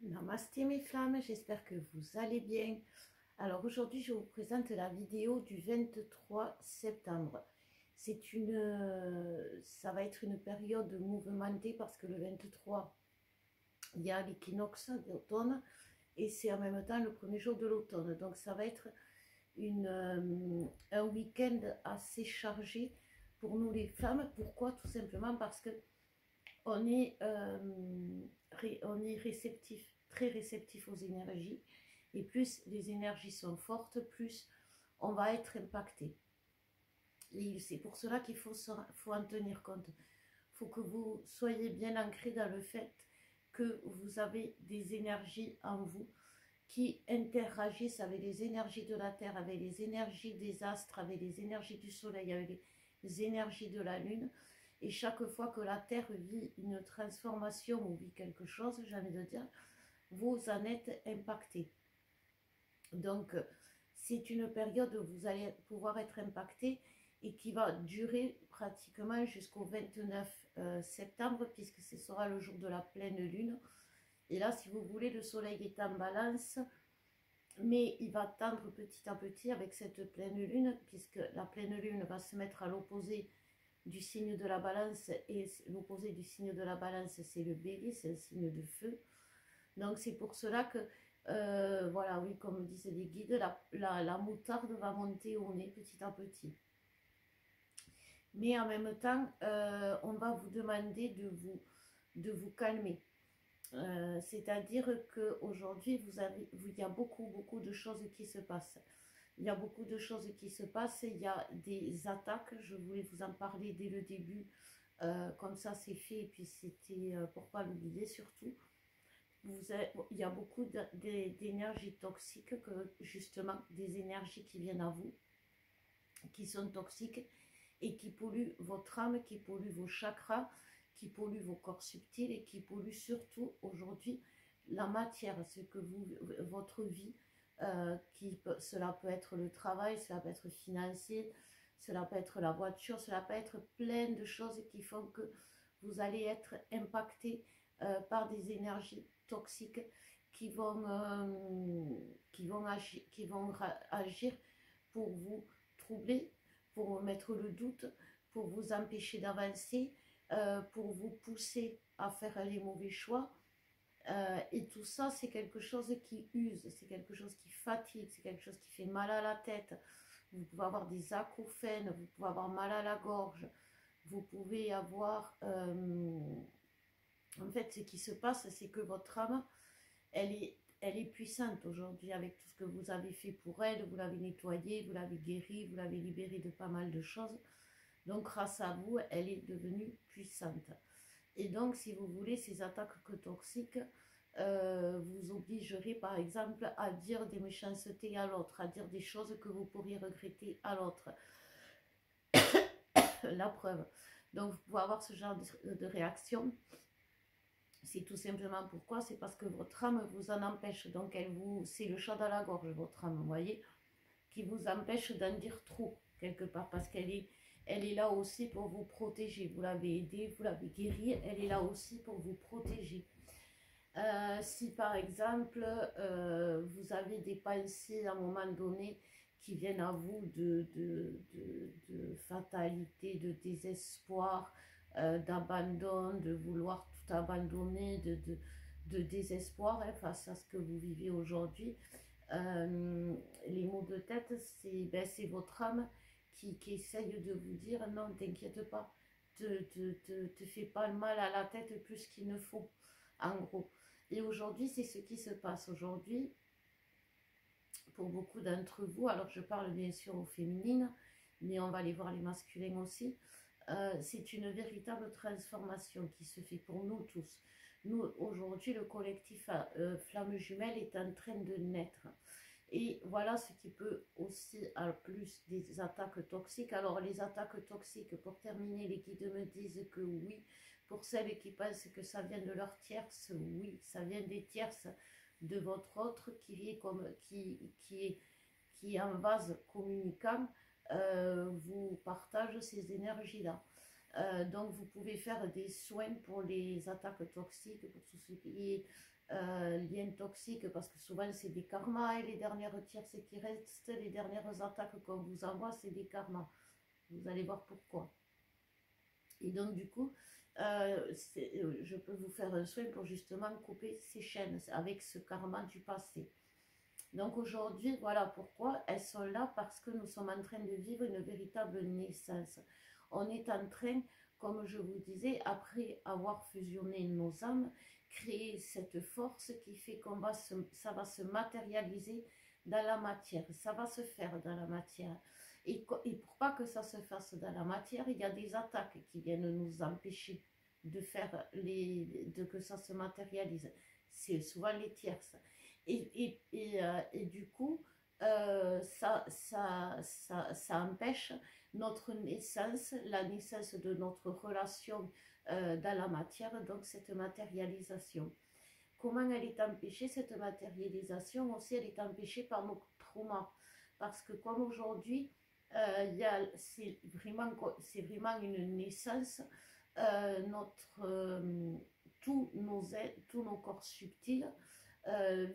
Namasté mes flammes, j'espère que vous allez bien. Alors aujourd'hui je vous présente la vidéo du 23 septembre. Ça va être une période mouvementée parce que le 23 il y a l'équinoxe d'automne et c'est en même temps le premier jour de l'automne. Donc ça va être un week-end assez chargé pour nous les femmes. Pourquoi? Tout simplement parce que on est, on est réceptif, très réceptif aux énergies. Et plus les énergies sont fortes, plus on va être impacté. Et c'est pour cela qu'il faut en tenir compte. Il faut que vous soyez bien ancré dans le fait que vous avez des énergies en vous qui interagissent avec les énergies de la Terre, avec les énergies des astres, avec les énergies du Soleil, avec les énergies de la Lune. Et chaque fois que la Terre vit une transformation ou vit quelque chose, j'ai envie de dire, vous en êtes impacté. Donc, c'est une période où vous allez pouvoir être impacté et qui va durer pratiquement jusqu'au 29 septembre, puisque ce sera le jour de la pleine lune. Et là, si vous voulez, le soleil est en balance, mais il va tendre petit à petit avec cette pleine lune, puisque la pleine lune va se mettre à l'opposé du signe de la balance, et l'opposé du signe de la balance, c'est le bélier, c'est un signe de feu. Donc c'est pour cela que, voilà, oui, comme disent les guides, la moutarde va monter au nez petit à petit. Mais en même temps, on va vous demander de vous calmer. C'est-à-dire qu'aujourd'hui, il y a beaucoup de choses qui se passent. Il y a beaucoup de choses qui se passent. Il y a des attaques. Je voulais vous en parler dès le début. Comme ça, c'est fait. Et puis, c'était pour ne pas l'oublier surtout. Il y a beaucoup d'énergie toxique, justement, des énergies qui viennent à vous, qui sont toxiques et qui polluent votre âme, qui polluent vos chakras, qui polluent vos corps subtils et qui polluent surtout aujourd'hui la matière, votre vie. Cela peut être le travail, cela peut être financier, cela peut être la voiture, cela peut être plein de choses qui font que vous allez être impacté par des énergies toxiques qui vont agir pour vous troubler, pour vous mettre le doute, pour vous empêcher d'avancer, pour vous pousser à faire les mauvais choix. Et tout ça, c'est quelque chose qui use, c'est quelque chose qui fatigue, c'est quelque chose qui fait mal à la tête. Vous pouvez avoir des acouphènes, vous pouvez avoir mal à la gorge, vous pouvez avoir... en fait, ce qui se passe, c'est que votre âme, elle est puissante aujourd'hui avec tout ce que vous avez fait pour elle. Vous l'avez nettoyée, vous l'avez guérie, vous l'avez libérée de pas mal de choses. Donc, grâce à vous, elle est devenue puissante. Et donc, si vous voulez, ces attaques toxiques vous obligerez, par exemple, à dire des méchancetés à l'autre, à dire des choses que vous pourriez regretter à l'autre. La preuve. Donc, vous pouvez avoir ce genre de réaction. C'est tout simplement pourquoi, c'est parce que votre âme vous en empêche. Donc, c'est le chat dans la gorge, votre âme, vous voyez, qui vous empêche d'en dire trop, quelque part, parce elle est là aussi pour vous protéger. Vous l'avez aidé, vous l'avez guéri, elle est là aussi pour vous protéger. Si par exemple, vous avez des pensées à un moment donné qui viennent à vous de fatalité, de désespoir, d'abandon, de vouloir tout abandonner, de désespoir face à ce que vous vivez aujourd'hui, les maux de tête, c'est votre âme qui essaye de vous dire non, t'inquiète pas, te fais pas le mal à la tête plus qu'il ne faut, en gros. Et aujourd'hui, c'est ce qui se passe aujourd'hui pour beaucoup d'entre vous. Alors, je parle bien sûr aux féminines, mais on va aller voir les masculins aussi. C'est une véritable transformation qui se fait pour nous tous. Nous, aujourd'hui, le collectif Flamme Jumelle est en train de naître. Et voilà ce qui peut aussi, à plus des attaques toxiques. Alors, les attaques toxiques, pour terminer, les guides me disent que oui, pour celles qui pensent que ça vient de leur tierce, oui, ça vient des tierces de votre autre qui est en vase communicant, vous partage ces énergies-là. Donc vous pouvez faire des soins pour les attaques toxiques, pour tout ce qui est liens toxiques, parce que souvent c'est des karmas et les dernières tierces qui restent, les dernières attaques qu'on vous envoie, c'est des karmas. Vous allez voir pourquoi. Et donc du coup, je peux vous faire un soin pour justement couper ces chaînes avec ce karma du passé. Donc aujourd'hui, voilà pourquoi elles sont là, parce que nous sommes en train de vivre une véritable naissance. On est en train, comme je vous disais, après avoir fusionné nos âmes, créer cette force qui fait ça va se matérialiser dans la matière. Ça va se faire dans la matière. Et pour pas que ça se fasse dans la matière, il y a des attaques qui viennent nous empêcher de faire que ça se matérialise. C'est souvent les tierces. Et du coup, ça empêche notre naissance, la naissance de notre relation dans la matière, donc cette matérialisation. Comment elle est empêchée, cette matérialisation aussi, elle est empêchée par nos traumas. Parce que comme aujourd'hui, c'est vraiment une naissance, tous nos corps subtils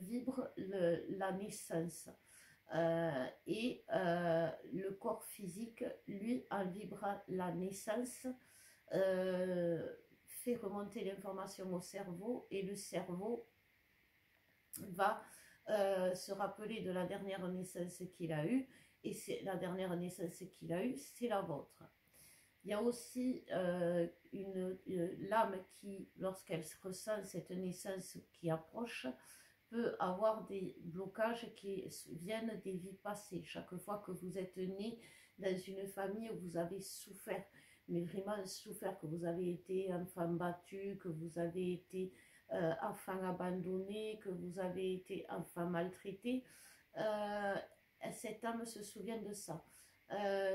vibre la naissance. Le corps physique, lui, en vibrant la naissance, fait remonter l'information au cerveau, et le cerveau va se rappeler de la dernière naissance qu'il a eue, et c'est la dernière naissance qu'il a eue, c'est la vôtre. Il y a aussi l'âme qui, lorsqu'elle ressent cette naissance qui approche, peut avoir des blocages qui viennent des vies passées. Chaque fois que vous êtes né dans une famille où vous avez souffert, mais vraiment souffert, que vous avez été enfant battu, que vous avez été enfant abandonné, que vous avez été enfant maltraité, cette âme se souvient de ça.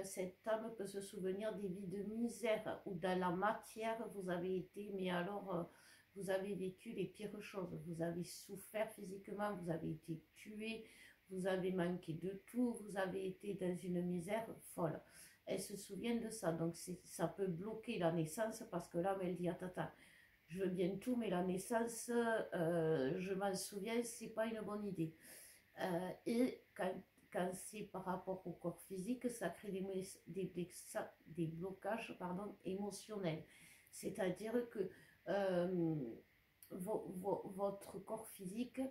Cette âme peut se souvenir des vies de misère où dans la matière vous avez été, mais alors vous avez vécu les pires choses. Vous avez souffert physiquement, vous avez été tué, vous avez manqué de tout, vous avez été dans une misère folle. Elle se souvient de ça, donc ça peut bloquer la naissance, parce que là elle dit attends, je veux bien tout, mais la naissance, je m'en souviens, c'est pas une bonne idée. Et quand c'est par rapport au corps physique, ça crée des blocages émotionnels. C'est-à-dire que votre corps physique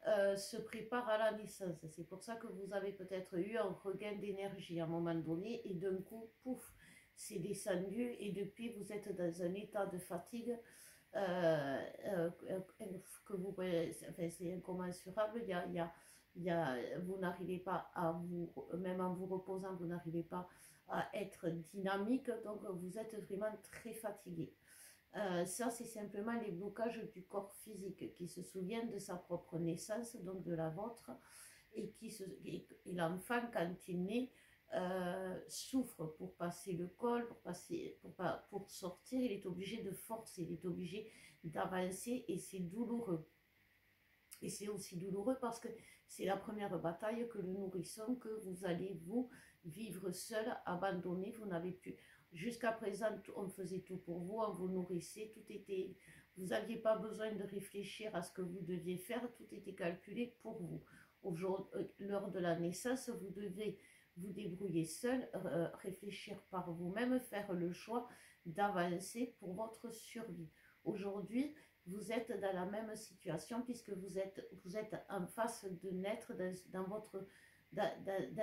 se prépare à la naissance. C'est pour ça que vous avez peut-être eu un regain d'énergie à un moment donné, et d'un coup, pouf, c'est descendu, et depuis vous êtes dans un état de fatigue que vous, enfin, c'est incommensurable. Vous n'arrivez pas à vous, même en vous reposant, vous n'arrivez pas à être dynamique, donc vous êtes vraiment très fatigué. Ça, c'est simplement les blocages du corps physique qui se souviennent de sa propre naissance, donc de la vôtre, et l'enfant, quand il naît, souffre pour passer le col, pour sortir, il est obligé de forcer, il est obligé d'avancer, et c'est douloureux. Et c'est aussi douloureux parce que c'est la première bataille que le nourrisson, que vous allez vous vivre seul, abandonné, vous n'avez plus. Jusqu'à présent, on faisait tout pour vous, on vous nourrissait, vous n'aviez pas besoin de réfléchir à ce que vous deviez faire, tout était calculé pour vous. Lors de la naissance, vous devez vous débrouiller seul, réfléchir par vous-même, faire le choix d'avancer pour votre survie. Aujourd'hui, vous êtes dans la même situation, puisque vous êtes en face de naître dans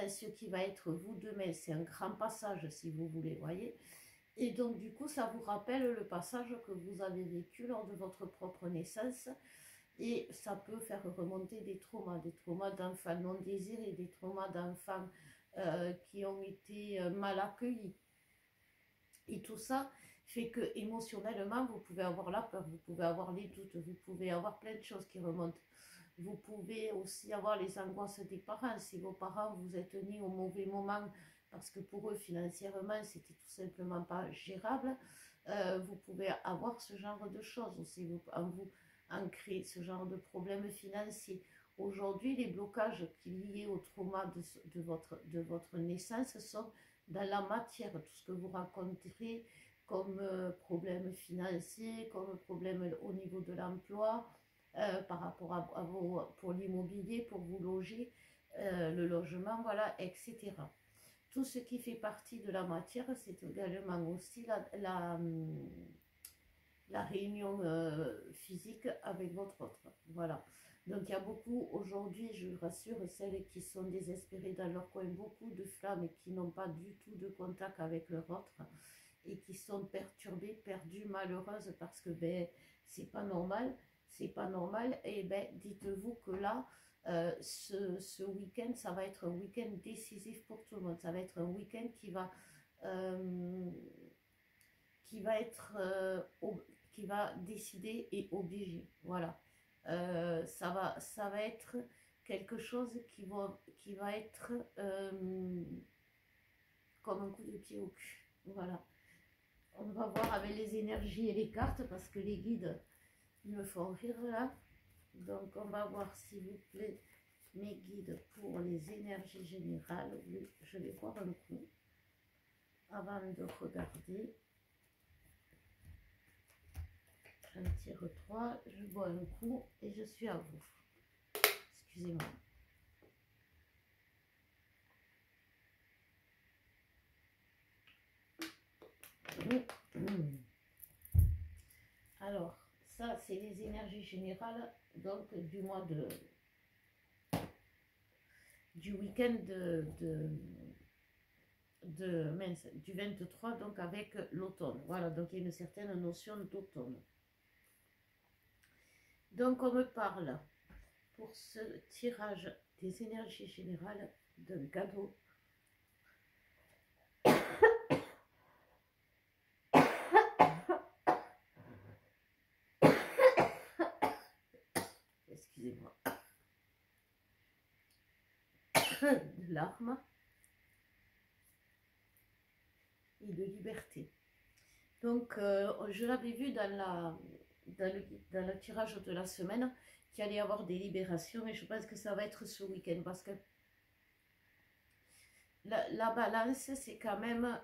ce qui va être vous demain. C'est un grand passage, si vous voulez, voyez. Et donc, du coup, ça vous rappelle le passage que vous avez vécu lors de votre propre naissance. Et ça peut faire remonter des traumas d'enfants non désirés, des traumas d'enfants qui ont été mal accueillis. Et tout ça fait que émotionnellement, vous pouvez avoir la peur, vous pouvez avoir les doutes, vous pouvez avoir plein de choses qui remontent. Vous pouvez aussi avoir les angoisses des parents. Si vos parents vous êtes nés au mauvais moment, parce que pour eux, financièrement, c'était tout simplement pas gérable, vous pouvez avoir ce genre de choses aussi, vous ancrer ce genre de problèmes financiers. Aujourd'hui, les blocages liés au trauma de votre naissance sont dans la matière, tout ce que vous rencontrez, comme problème financier, comme problème au niveau de l'emploi, par rapport à pour l'immobilier, pour vous loger, le logement, voilà, etc. Tout ce qui fait partie de la matière, c'est également aussi la réunion physique avec votre autre. Voilà. Donc il y a beaucoup aujourd'hui, je vous rassure, celles qui sont désespérées dans leur coin, beaucoup de femmes qui n'ont pas du tout de contact avec leur autre et qui sont perturbées, perdues, malheureuses parce que ben c'est pas normal, c'est pas normal. Et ben dites-vous que là, ce week-end, ça va être un week-end décisif pour tout le monde. Ça va être un week-end euh, qui va être qui va décider et obliger. Voilà. Ça va être quelque chose qui va être comme un coup de pied au cul. Voilà. On va voir avec les énergies et les cartes parce que les guides, ils me font rire là. Donc on va voir s'il vous plaît mes guides pour les énergies générales. Oui, je vais boire un coup avant de regarder. J'en tire 3, je bois un coup et je suis à vous. Excusez-moi. Alors, ça c'est les énergies générales donc du mois du week-end du 23, donc avec l'automne. Voilà, donc il y a une certaine notion d'automne. Donc on me parle pour ce tirage des énergies générales d'un cadeau. Excusez-moi. De larmes et de liberté. Donc, je l'avais vu dans le tirage de la semaine qu'il allait y avoir des libérations et je pense que ça va être ce week-end parce que la balance, c'est quand même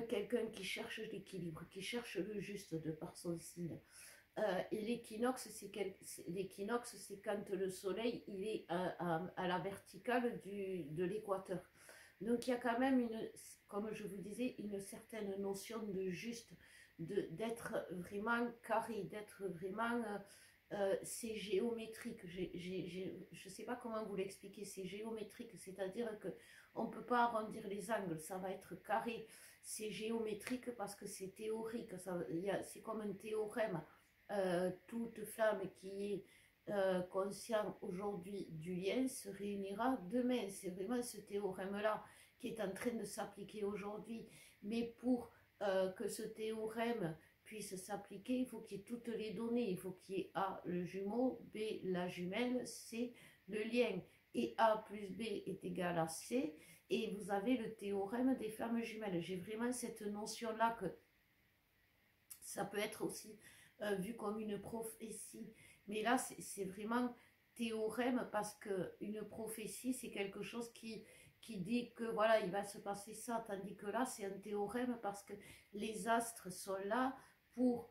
quelqu'un qui cherche l'équilibre, qui cherche le juste de par son signe. Et l'équinoxe, c'est quand le soleil il est à la verticale de l'équateur. Donc il y a quand même comme je vous disais, une certaine notion de juste, d'être vraiment carré, d'être vraiment, c'est géométrique. Je ne sais pas comment vous l'expliquer, c'est géométrique, c'est-à-dire que on ne peut pas arrondir les angles, ça va être carré. C'est géométrique parce que c'est théorique, c'est comme un théorème. Toute flamme qui est conscient aujourd'hui du lien se réunira demain. C'est vraiment ce théorème-là qui est en train de s'appliquer aujourd'hui. Mais pour que ce théorème puisse s'appliquer, il faut qu'il y ait toutes les données. Il faut qu'il y ait A, le jumeau, B, la jumelle, C, le lien. Et A plus B est égal à C. Et vous avez le théorème des flammes jumelles. J'ai vraiment cette notion-là que ça peut être aussi vu comme une prophétie. Mais là, c'est vraiment théorème parce qu'une prophétie, c'est quelque chose qui dit que voilà, il va se passer ça, tandis que là, c'est un théorème parce que les astres sont là pour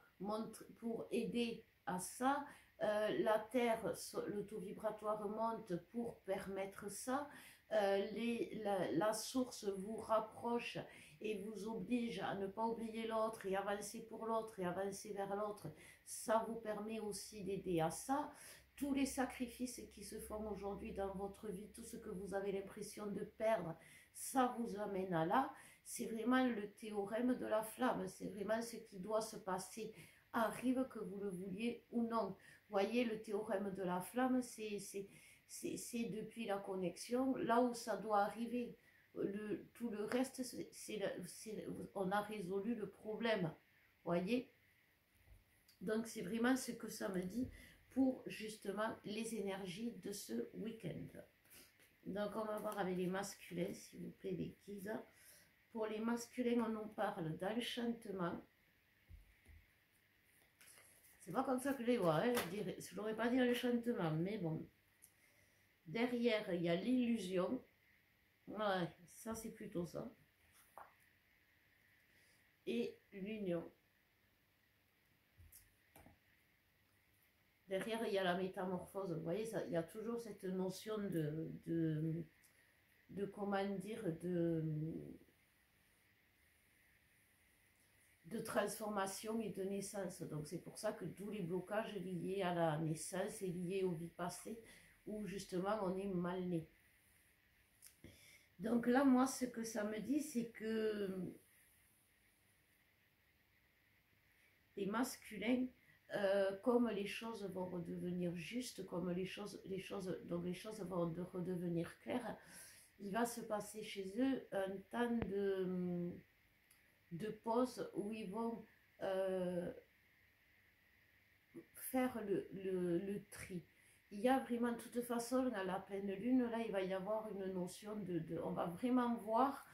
aider à ça. La Terre, le taux vibratoire monte pour permettre ça. La source vous rapproche et vous oblige à ne pas oublier l'autre et avancer pour l'autre et avancer vers l'autre, ça vous permet aussi d'aider à ça. Tous les sacrifices qui se font aujourd'hui dans votre vie, tout ce que vous avez l'impression de perdre, ça vous amène à là. C'est vraiment le théorème de la flamme, c'est vraiment ce qui doit se passer, arrive que vous le vouliez ou non. Voyez, le théorème de la flamme, c'est depuis la connexion, là où ça doit arriver. Tout le reste, on a résolu le problème. Voyez? Donc, c'est vraiment ce que ça me dit pour justement les énergies de ce week-end. Donc, on va voir avec les masculins, s'il vous plaît, les guides. Pour les masculins, on nous parle d'enchantement. C'est pas comme ça que je les vois, hein, je n'aurais pas dit enchantement, mais bon. Derrière, il y a l'illusion. Ouais, ça c'est plutôt ça. et l'union. Derrière, il y a la métamorphose. Vous voyez, ça, il y a toujours cette notion de comment dire, de transformation et de naissance. Donc c'est pour ça que tous les blocages liés à la naissance et liés aux vies passées, où justement on est mal né. Donc là, moi, ce que ça me dit, c'est que les masculins, comme les choses vont redevenir justes, comme les choses vont redevenir claires, il va se passer chez eux un temps de pause où ils vont faire le tri. Il y a vraiment, de toute façon, à la pleine lune, là, il va y avoir une notion on va vraiment voir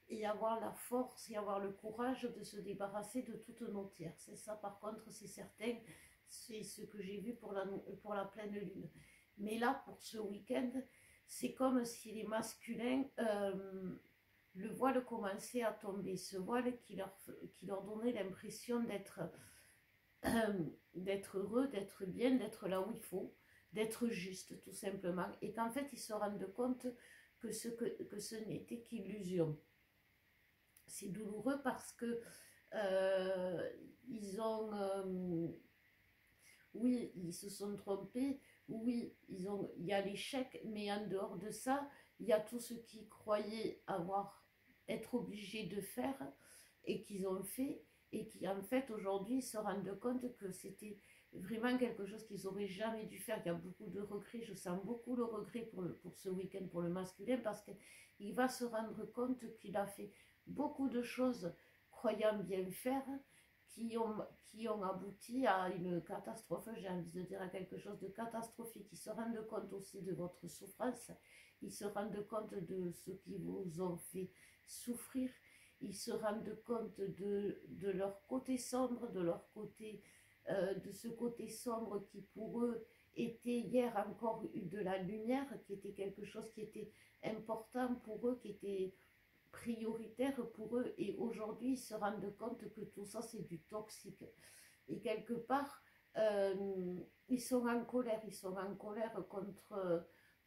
et avoir la force et avoir le courage de se débarrasser de toutes nos tierces. Et ça, par contre, c'est certain, c'est ce que j'ai vu pour la pleine lune. Mais là, pour ce week-end, c'est comme si les masculins, le voile commençait à tomber, ce voile qui leur donnait l'impression d'être heureux, d'être bien, d'être là où il faut, d'être juste, tout simplement. Et qu'en fait, ils se rendent compte que ce n'était qu'illusion. C'est douloureux parce que oui, ils se sont trompés, oui, il y a l'échec, mais en dehors de ça, il y a tout ce qu'ils croyaient être obligés de faire et qu'ils ont fait, et qui en fait aujourd'hui se rendent compte que c'était vraiment quelque chose qu'ils n'auraient jamais dû faire. Il y a beaucoup de regrets, je sens beaucoup le regret pour ce week-end pour le masculin, parce qu'il va se rendre compte qu'il a fait beaucoup de choses croyant bien faire, qui ont abouti à une catastrophe, j'ai envie de dire à quelque chose de catastrophique. Ils se rendent compte aussi de votre souffrance, ils se rendent compte de ce qui vous ont fait souffrir, ils se rendent compte de leur côté sombre, de ce côté sombre qui pour eux était hier encore de la lumière, qui était quelque chose qui était important pour eux, qui était prioritaire pour eux, et aujourd'hui ils se rendent compte que tout ça c'est du toxique, et quelque part ils sont en colère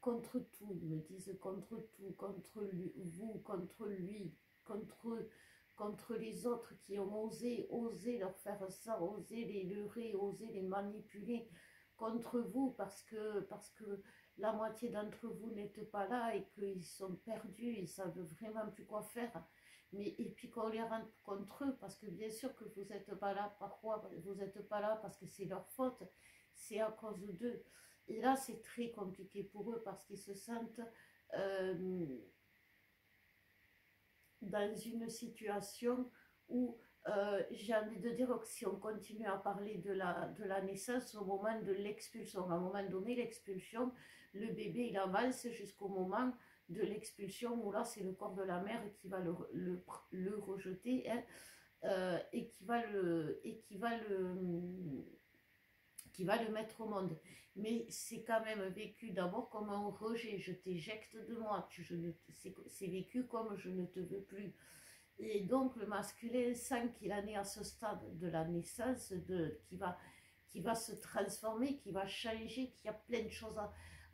contre tout, ils me disent contre tout, contre vous, contre lui, contre les autres qui ont osé leur faire ça, osé les leurrer, osé les manipuler, contre vous parce que la moitié d'entre vous n'êtes pas là et qu'ils sont perdus, ils ne savent vraiment plus quoi faire. Et puis qu'on les rende contre eux, parce que bien sûr que vous n'êtes pas là, pourquoi vous n'êtes pas là? Parce que c'est leur faute, c'est à cause d'eux. Et là, c'est très compliqué pour eux parce qu'ils se sentent dans une situation où j'ai envie de dire que si on continue à parler de la naissance, au moment de l'expulsion, à un moment donné, l'expulsion, le bébé il avance jusqu'au moment de l'expulsion où là c'est le corps de la mère qui va le rejeter, hein, et qui va le mettre au monde. Mais c'est quand même vécu d'abord comme un rejet, je t'éjecte de moi, c'est vécu comme je ne te veux plus. Et donc le masculin sent qu'il en est à ce stade de la naissance, qui va se transformer, qui va changer, qu'il y a plein de choses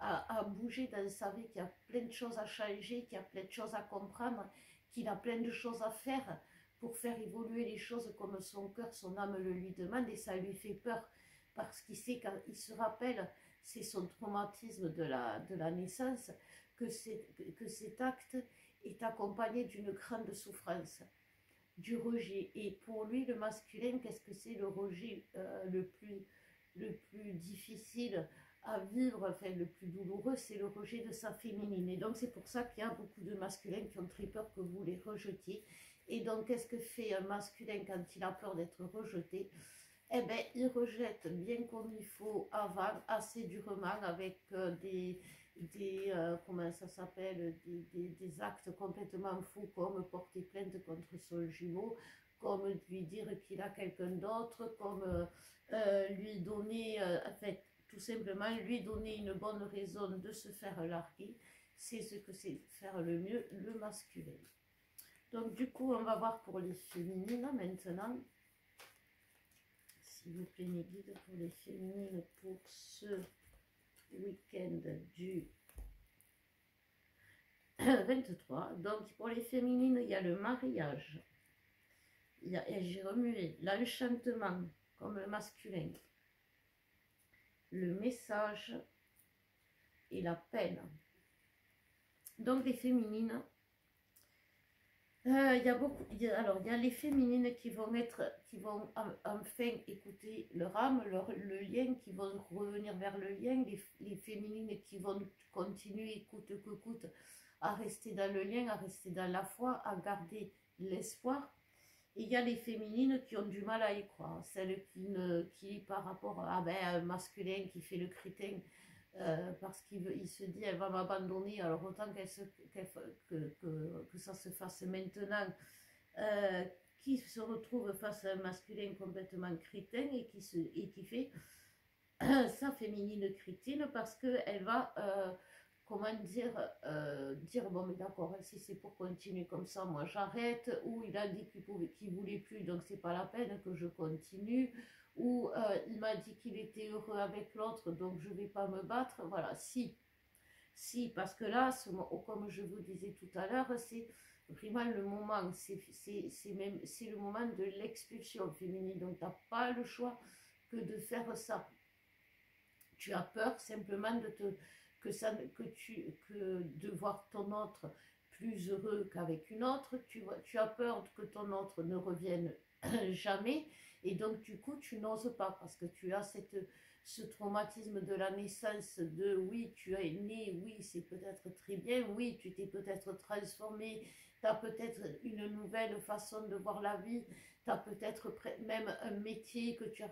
à bouger dans sa vie, qu'il y a plein de choses à changer, qu'il y a plein de choses à comprendre, qu'il a plein de choses à faire pour faire évoluer les choses comme son cœur, son âme le lui demande, et ça lui fait peur parce qu'il sait, quand il se rappelle, c'est son traumatisme de la naissance, que cet acte est accompagné d'une grande souffrance, du rejet. Et pour lui, le masculin, qu'est-ce que c'est le rejet le plus difficile à vivre, enfin le plus douloureux, c'est le rejet de sa féminine. Et donc c'est pour ça qu'il y a beaucoup de masculins qui ont très peur que vous les rejetiez. Et donc qu'est-ce que fait un masculin quand il a peur d'être rejeté? Eh bien, il rejette bien comme il faut avant, assez durement, avec comment ça s'appelle, des actes complètement fous, comme porter plainte contre son jumeau, comme lui dire qu'il a quelqu'un d'autre, comme lui donner, enfin, tout simplement lui donner une bonne raison de se faire larguer. C'est ce que c'est faire le mieux le masculin. Donc du coup, on va voir pour les féminines maintenant. S'il vous plaît, mes guides pour les féminines pour ce week-end du 23. Donc pour les féminines, il y a le mariage. J'ai remué l'enchantement comme le masculin, le message et la peine. Donc les féminines, il y a beaucoup. Alors il y a les féminines qui vont enfin écouter leur âme, le lien, qui vont revenir vers le lien. Les féminines qui vont continuer, coûte que coûte, à rester dans le lien, à rester dans la foi, à garder l'espoir. Et il y a les féminines qui ont du mal à y croire, celles qui par rapport à un masculin qui fait le crétin, parce qu'il se dit elle va m'abandonner, alors autant que ça se fasse maintenant, qui se retrouve face à un masculin complètement crétin et qui fait sa féminine crétine parce qu'elle va, comment dire bon mais d'accord, si c'est pour continuer comme ça, moi j'arrête, ou il a dit qu'il voulait plus, donc c'est pas la peine que je continue, ou il m'a dit qu'il était heureux avec l'autre, donc je vais pas me battre, voilà, si, parce que là, comme je vous disais tout à l'heure, c'est vraiment le moment, c'est le moment de l'expulsion féminine, donc tu n'as pas le choix que de faire ça. Tu as peur simplement de voir ton autre plus heureux qu'avec une autre, tu as peur que ton autre ne revienne jamais, et donc du coup tu n'oses pas parce que tu as ce traumatisme de la naissance, de oui tu es né, oui c'est peut-être très bien, oui tu t'es peut-être transformé, tu as peut-être une nouvelle façon de voir la vie, tu as peut-être même un métier que tu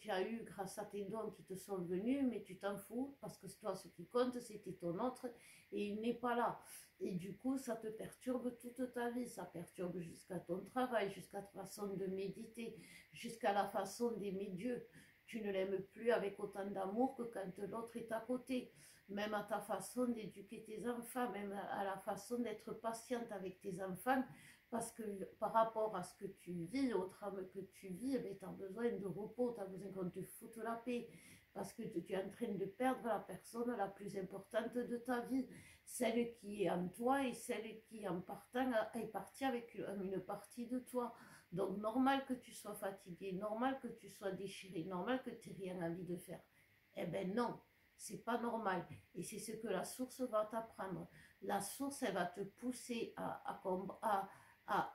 as eu grâce à tes dons qui te sont venus, mais tu t'en fous parce que toi ce qui compte c'était ton autre et il n'est pas là. Et du coup ça te perturbe toute ta vie, ça perturbe jusqu'à ton travail, jusqu'à ta façon de méditer, jusqu'à la façon d'aimer Dieu. Tu ne l'aimes plus avec autant d'amour que quand l'autre est à côté. Même à ta façon d'éduquer tes enfants, même à la façon d'être patiente avec tes enfants, parce que par rapport à ce que tu vis, au drame que tu vis, eh tu as besoin de repos, tu as besoin qu'on te foute la paix, parce que tu es en train de perdre la personne la plus importante de ta vie, celle qui est en toi et celle qui en partant est partie avec une partie de toi. Donc normal que tu sois fatigué, normal que tu sois déchiré, normal que tu n'aies rien envie de faire. Eh ben non, c'est pas normal. Et c'est ce que la source va t'apprendre. La source, elle va te pousser à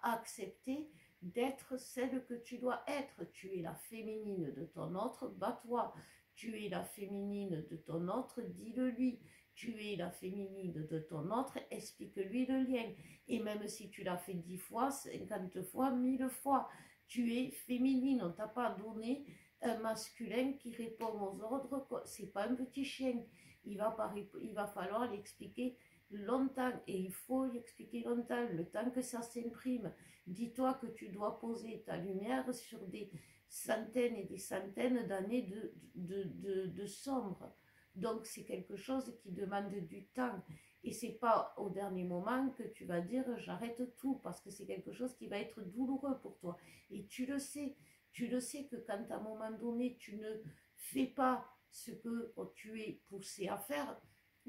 accepter d'être celle que tu dois être. Tu es la féminine de ton autre, bats-toi. Tu es la féminine de ton autre, dis-le lui. Tu es la féminine de ton autre, explique-lui le lien. Et même si tu l'as fait 10 fois, 50 fois, 1000 fois, tu es féminine. On ne t'a pas donné un masculin qui répond aux ordres. C'est pas un petit chien. Il va falloir l'expliquer longtemps, et il faut l'expliquer longtemps, le temps que ça s'imprime. Dis-toi que tu dois poser ta lumière sur des centaines et des centaines d'années de sombre. Donc c'est quelque chose qui demande du temps, et c'est pas au dernier moment que tu vas dire j'arrête tout, parce que c'est quelque chose qui va être douloureux pour toi, et tu le sais que quand à un moment donné tu ne fais pas ce que tu es poussé à faire,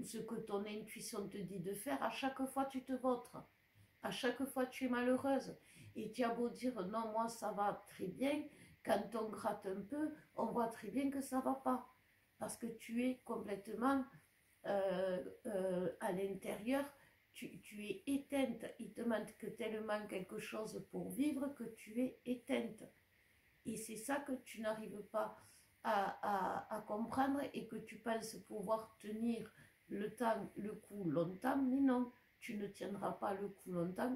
ce que ton intuition te dit de faire, à chaque fois tu te vautres, à chaque fois tu es malheureuse, et tu as beau dire non moi ça va très bien, quand on gratte un peu on voit très bien que ça va pas, parce que tu es complètement à l'intérieur, tu es éteinte, il te manque tellement quelque chose pour vivre que tu es éteinte, et c'est ça que tu n'arrives pas à comprendre, et que tu penses pouvoir tenir le temps, le coup longtemps, mais non, tu ne tiendras pas le coup longtemps,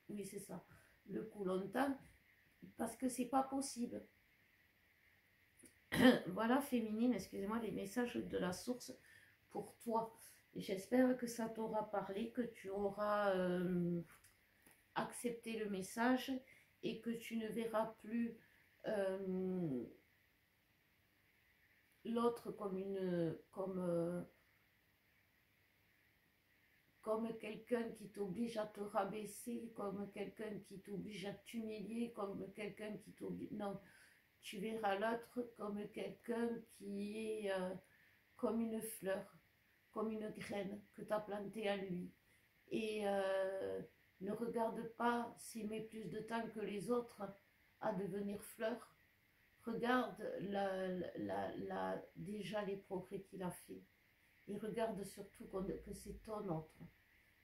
oui c'est ça, le coup longtemps, parce que c'est pas possible. Voilà féminine, excusez-moi, les messages de la source pour toi. J'espère que ça t'aura parlé, que tu auras accepté le message, et que tu ne verras plus l'autre comme comme quelqu'un qui t'oblige à te rabaisser, comme quelqu'un qui t'oblige à t'humilier, comme quelqu'un qui t'oblige... Non, tu verras l'autre comme quelqu'un qui est comme une fleur, comme une graine que tu as plantée en lui. Et ne regarde pas s'il met plus de temps que les autres à devenir fleur. Regarde déjà les progrès qu'il a fait. Et regarde surtout que c'est ton autre.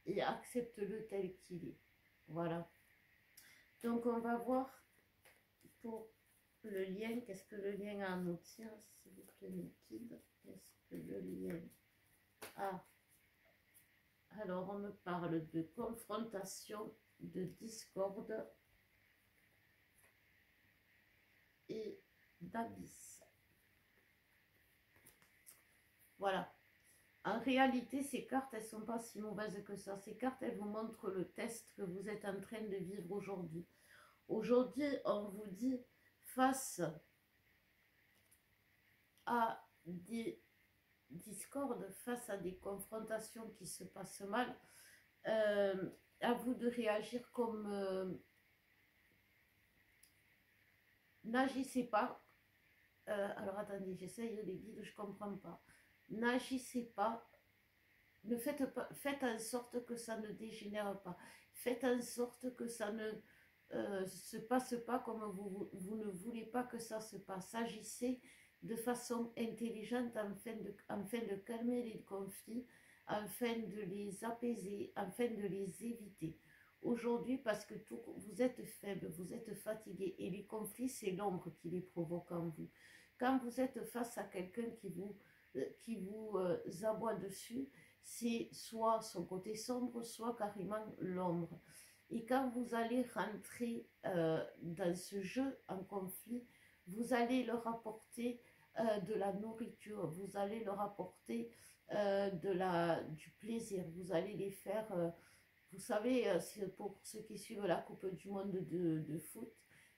Et accepte-le tel qu'il est. Voilà. Donc on va voir pour le lien. Qu'est-ce que le lien a à nous dire, s'il vous plaît, mes kids? Qu'est-ce que le lien a? Alors on me parle de confrontation, de discorde et d'abysse. Voilà. En réalité, ces cartes, elles ne sont pas si mauvaises que ça. Ces cartes, elles vous montrent le test que vous êtes en train de vivre aujourd'hui. Aujourd'hui, on vous dit, face à des discordes, face à des confrontations qui se passent mal, à vous de réagir comme... n'agissez pas. Alors attendez, j'essaye les guides, je ne comprends pas. N'agissez pas, ne faites pas, faites en sorte que ça ne dégénère pas. Faites en sorte que ça ne se passe pas comme vous ne voulez pas que ça se passe. Agissez de façon intelligente afin de calmer les conflits, afin de les apaiser, afin de les éviter. Aujourd'hui, parce que vous êtes faible, vous êtes fatigué, et les conflits, c'est l'ombre qui les provoque en vous. Quand vous êtes face à quelqu'un qui vous aboie dessus, c'est soit son côté sombre, soit carrément l'ombre. Et quand vous allez rentrer dans ce jeu en conflit, vous allez leur apporter de la nourriture, vous allez leur apporter du plaisir, vous allez les faire... vous savez, pour ceux qui suivent la Coupe du Monde de foot,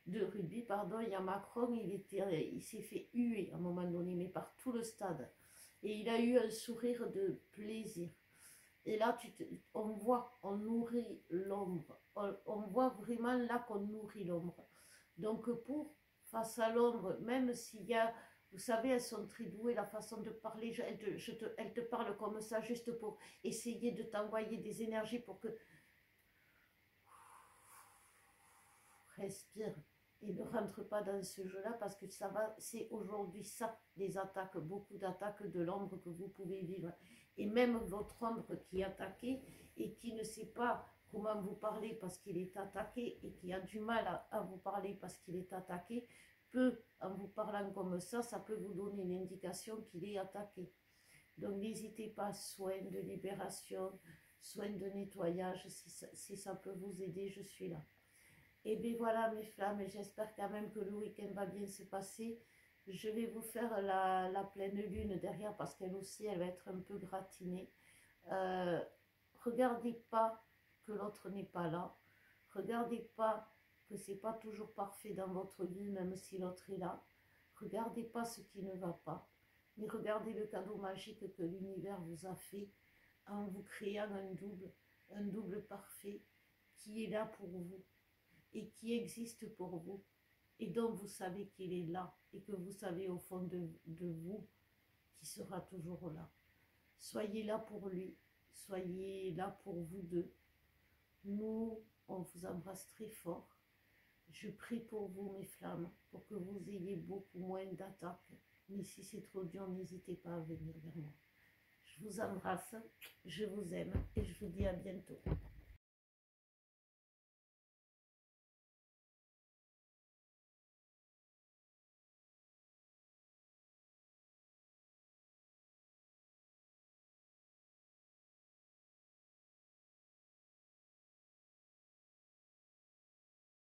de rugby, pardon, il y a Macron, il s'est fait huer à un moment donné, mais par tout le stade. Et il a eu un sourire de plaisir. Et là, on nourrit l'ombre. On voit vraiment là qu'on nourrit l'ombre. Donc, face à l'ombre, même s'il y a, vous savez, elles sont très douées, la façon de parler, elles te parlent comme ça, juste pour essayer de t'envoyer des énergies pour que... Respire. Et ne rentre pas dans ce jeu-là parce que c'est aujourd'hui ça, les attaques, beaucoup d'attaques de l'ombre que vous pouvez vivre. Et même votre ombre qui est attaqué et qui ne sait pas comment vous parler parce qu'il est attaqué et qui a du mal à vous parler parce qu'il est attaqué, en vous parlant comme ça peut vous donner une indication qu'il est attaqué. Donc n'hésitez pas, soin de libération, soin de nettoyage, si ça peut vous aider, je suis là. Et bien voilà mes flammes, j'espère quand même que le week-end va bien se passer. Je vais vous faire la pleine lune derrière parce qu'elle aussi, elle va être un peu gratinée. Regardez pas que l'autre n'est pas là. Regardez pas que c'est pas toujours parfait dans votre vie, même si l'autre est là. Regardez pas ce qui ne va pas. Mais regardez le cadeau magique que l'univers vous a fait en vous créant un double parfait qui est là pour vous et qui existe pour vous, et dont vous savez qu'il est là, et que vous savez au fond de vous qu'il sera toujours là. Soyez là pour lui, soyez là pour vous deux. Nous, on vous embrasse très fort. Je prie pour vous, mes flammes, pour que vous ayez beaucoup moins d'attaques. Mais si c'est trop dur, n'hésitez pas à venir vers moi. Je vous embrasse, je vous aime, et je vous dis à bientôt.